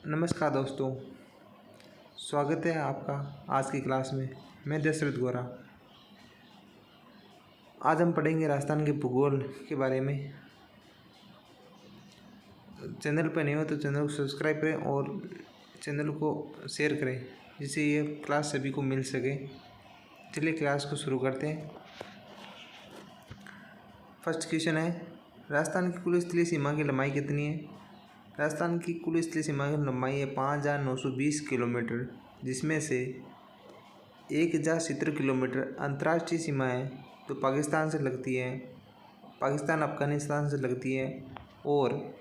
नमस्कार दोस्तों, स्वागत है आपका आज की क्लास में। मैं दशरथ गोरा। आज हम पढ़ेंगे राजस्थान के भूगोल के बारे में। चैनल पर नहीं हो तो चैनल को सब्सक्राइब करें और चैनल को शेयर करें जिससे ये क्लास सभी को मिल सके। चलिए क्लास को शुरू करते हैं। फर्स्ट क्वेश्चन है, राजस्थान की कुल स्थलीय सीमा की लंबाई कितनी है? राजस्थान की कुल स्थलीय सीमा की लंबाई है 5,920 किलोमीटर, जिसमें से 1,070 किलोमीटर अंतर्राष्ट्रीय सीमा है तो पाकिस्तान से लगती है, पाकिस्तान अफगानिस्तान से लगती है, और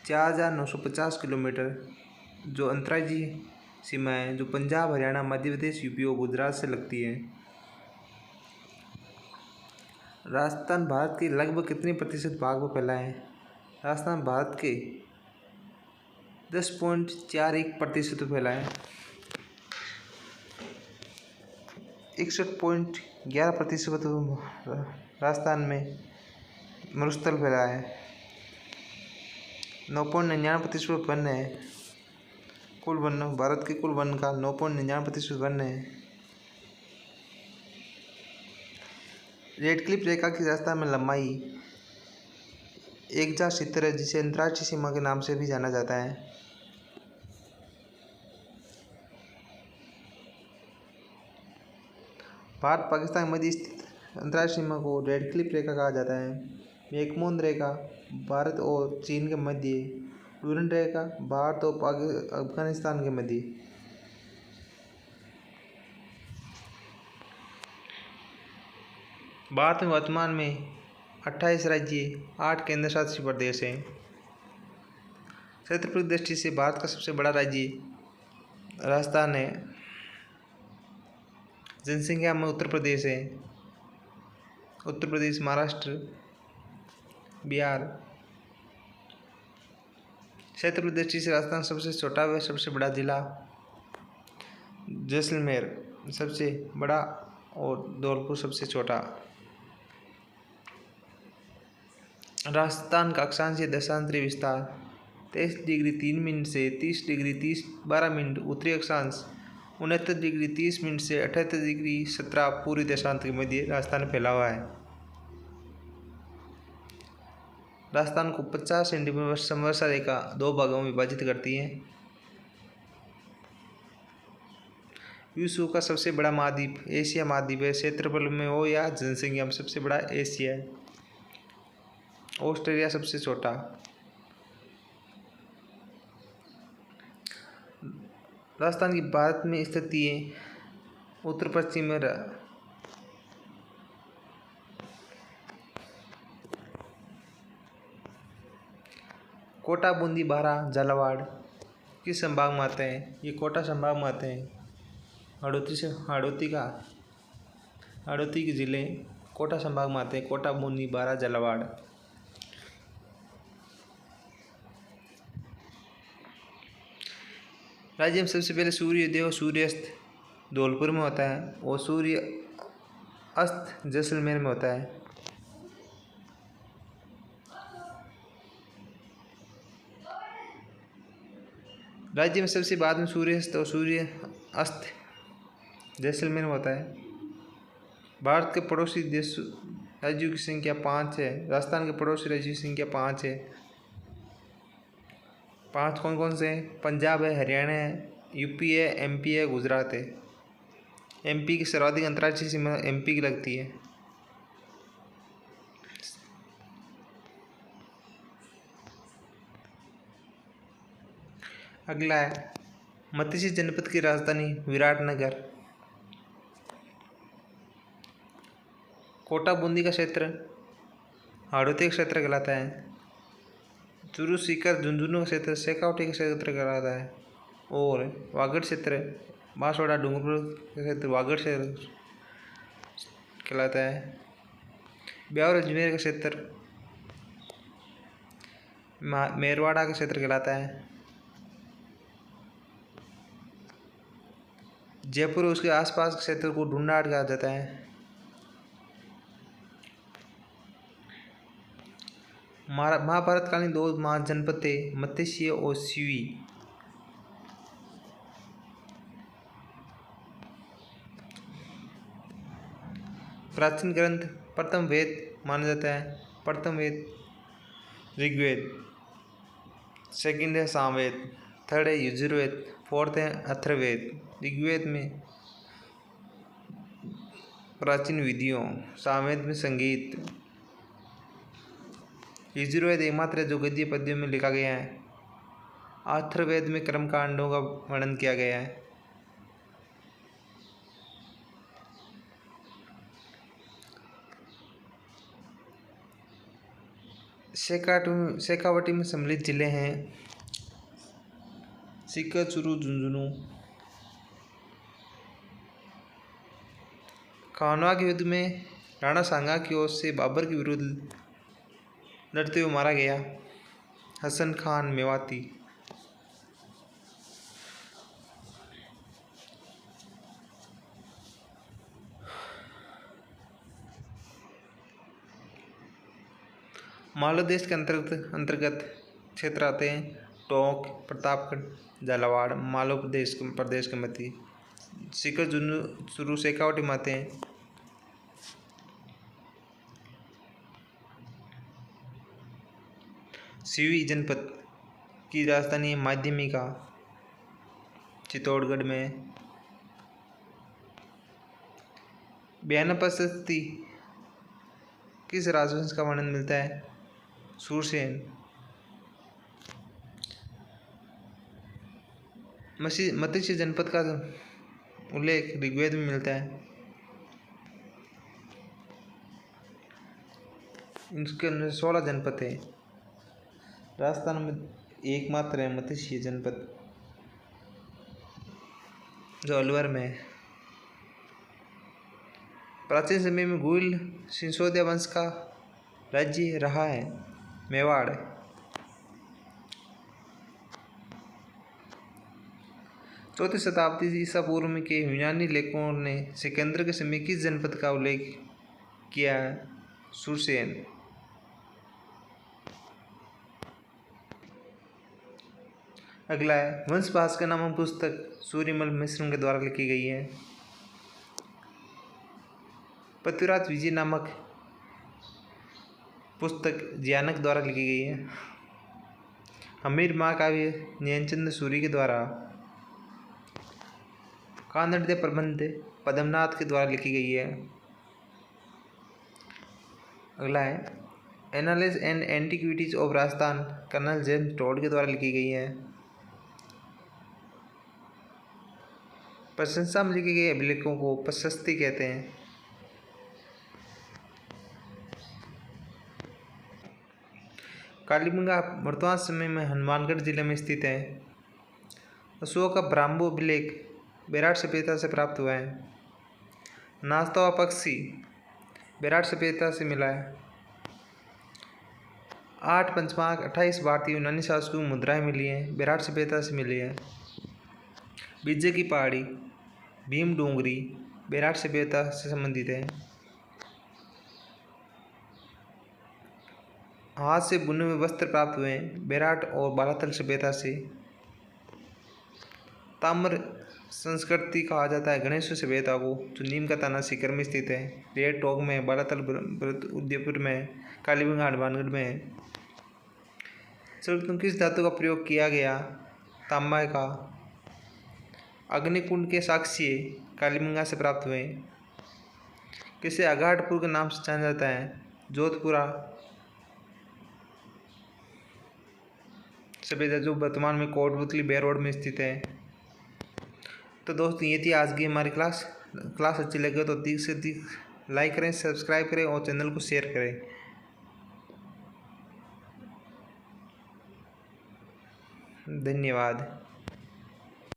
4,950 किलोमीटर जो अंतर्राज्यीय सीमा है जो पंजाब, हरियाणा, मध्य प्रदेश, यूपी और गुजरात से लगती है। राजस्थान भारत के लगभग कितने प्रतिशत भाग में फैला है? राजस्थान भारत के 10.41% फैला है। 61.11% राजस्थान में मरुस्थल फैला है। 9.99% वन है। कुल वन, भारत के कुल वन का 9.99% वन है। रेड क्लिफ रेखा की राजस्थान में लंबाई 1,070 है, जिसे अंतर्राष्ट्रीय सीमा के नाम से भी जाना जाता है। भारत पाकिस्तान के मध्य स्थित अंतर्राष्ट्रीय सीमा को रेड क्लिफ रेखा कहा जाता है। मैकमोहन रेखा भारत और चीन के मध्य, डूरंड रेखा भारत और अफगानिस्तान के मध्य। भारत में वर्तमान में 28 राज्य, 8 केंद्र शासित प्रदेश हैं। क्षेत्रफल की दृष्टि से भारत का सबसे बड़ा राज्य राजस्थान है। जनसंख्या में उत्तर प्रदेश है, उत्तर प्रदेश, महाराष्ट्र, बिहार। क्षेत्रफल की दृष्टि से राजस्थान सबसे छोटा व सबसे बड़ा जिला जैसलमेर सबसे बड़ा और धौलपुर सबसे छोटा। राजस्थान का अक्षांशीय देशांतरी विस्तार 23 डिग्री 3 मिनट से 30 डिग्री 12 मिनट उत्तरी अक्षांश, 69 डिग्री 30 मिनट से 78 डिग्री 17 पूर्वी देशांत के मध्य राजस्थान फैला हुआ है। राजस्थान को 50 सेंटीमीटर समवर्षा रेखा 2 भागों में विभाजित करती है। विश्व का सबसे बड़ा महाद्वीप एशिया महाद्वीप है। क्षेत्रफल में हो या जनसंख्या में सबसे बड़ा एशिया है। ऑस्ट्रेलिया सबसे छोटा। राजस्थान की भारत में स्थिति उत्तर पश्चिम में कोटा, बूंदी, बारा, झालावाड़ किस संभाग में आते हैं? ये कोटा संभाग में आते हैं। हाड़ौती के जिले कोटा संभाग में आते हैं। कोटा, बूंदी, बारा, झालावाड़। राज्य में सबसे पहले सूर्योदय और सूर्यास्त धौलपुर में होता है और सूर्य अस्त जैसलमेर में होता है। राज्य में सबसे बाद में सूर्यास्त और सूर्य अस्त जैसलमेर में होता है। भारत के पड़ोसी देश राज्यों की संख्या 5 है। राजस्थान के पड़ोसी राज्यों की संख्या 5 है। 5 कौन कौन से हैं? पंजाब है, हरियाणा है, यूपी है, एमपी है, गुजरात है। एमपी की सर्वाधिक अंतर्राष्ट्रीय सीमा एमपी की लगती है। अगला है, मत्स्य जनपद की राजधानी विराटनगर। कोटा, बूंदी का क्षेत्र हाड़ौती का क्षेत्र कहलाता है। चूरू, सीकर, झुंझुनू का क्षेत्र शेखावटी का क्षेत्र कहलाता है। और वागड़ क्षेत्र बांसवाड़ा, डूंगरपुर का क्षेत्र वागड़ क्षेत्र कहलाता है। ब्यावर, अजमेर का क्षेत्र मेरवाड़ा का क्षेत्र कहलाता है। जयपुर और उसके आसपास के क्षेत्र को ढूंढाड़ कहा जाता है। महाभारत कालीन 2 महाजनपद थे, मत्स्य और शिवी। प्राचीन ग्रंथ प्रथम वेद माना जाता है। प्रथम वेद ऋग्वेद, सेकंड है सामवेद, थर्ड है यजुर्वेद, फोर्थ है अथर्ववेद। ऋग्वेद में प्राचीन विधियों, सामवेद में संगीत, यजुर्वेद एकमात्र है जो गद्य पद्यों में लिखा गया है। अथर्ववेद में कर्म कांडों का वर्णन किया गया है। शेखावटी में सम्मिलित जिले हैं सीकर, चूरू, झुंझुनू। खानवा के युद्ध में राणा सांगा की ओर से बाबर के विरुद्ध लड़ते हुए मारा गया हसन खान मेवाती। मालवा देश के अंतर्गत क्षेत्र आते हैं टोंक, प्रतापगढ़, झालावाड़। मालवा प्रदेश के मध्य सीकर, झुंझुनू, चूरू, शेखावटी में आते हैं। सिवनी जनपद की राजधानी माध्यमिका चित्तौड़गढ़ में। बयाना प्रशस्ति किस राजवंश का वर्णन मिलता है? सूरसेन। मत्स्य जनपद का उल्लेख ऋग्वेद में मिलता है। इनके अंदर 16 जनपद है। राजस्थान में एकमात्र है मत्स्य जनपद जो अलवर में है। प्राचीन समय में गुइल सिसोदिया वंश का राज्य रहा है मेवाड़। चौथी शताब्दी ईसा पूर्व में के यूनानी लेखकों ने सिकंदर के समय किस जनपद का उल्लेख किया है? सुरसेन। अगला है वंश भास्कर नामक पुस्तक सूर्यमल मिश्र के द्वारा लिखी गई है। पृथ्वीराज विजय नामक पुस्तक ज्ञानक द्वारा लिखी गई है। हमीर महाकाव्य न्यायचंद सूरी के द्वारा। कानड़दे प्रबंध पद्मनाथ के द्वारा लिखी गई है। अगला है annals and antiquities of Rajasthan colonel James Tod के द्वारा लिखी गई है। प्रशंसा में लिखे गए अभिलेखों को प्रशस्ति कहते हैं। कालीबंगा वर्तमान समय में हनुमानगढ़ जिले में स्थित है। अशोक का ब्राह्मो अभिलेख बेराट सभ्यता से प्राप्त हुआ है। नाचता हुआ पक्षी बेराट सभ्यता से मिला है। 8 पंचमांक 28 भारतीय यूनानी शासकों की मुद्राएं मिली हैं, बेराट सभ्यता से मिली है। बिज्जे की पहाड़ी भीम डोंगरी बेराट सभ्यता से संबंधित है। हाथ से बुने हुए वस्त्र प्राप्त हुए हैं बेराट और बालातल सभ्यता से। ताम्र संस्कृति कहा जाता है गणेश सभ्यता को जो नीम का ताना सीकर में स्थित है। रेड टोक में, बालातल उदयपुर में, कालीबंगा हनुमानगढ़ में है। सर्वप्रथम किस धातु का प्रयोग किया गया? तांबा का। अग्निकुंड के साक्ष्य कालीबंगा से प्राप्त हुए। किसे अघाटपुर के नाम से जाना जाता है? जोधपुरा सभ्यता जो वर्तमान में कोटपुतली बेर रोड में स्थित है। तो दोस्तों ये थी आज की हमारी क्लास अच्छी लगे तो 30 से 30 लाइक करें, सब्सक्राइब करें और चैनल को शेयर करें। धन्यवाद।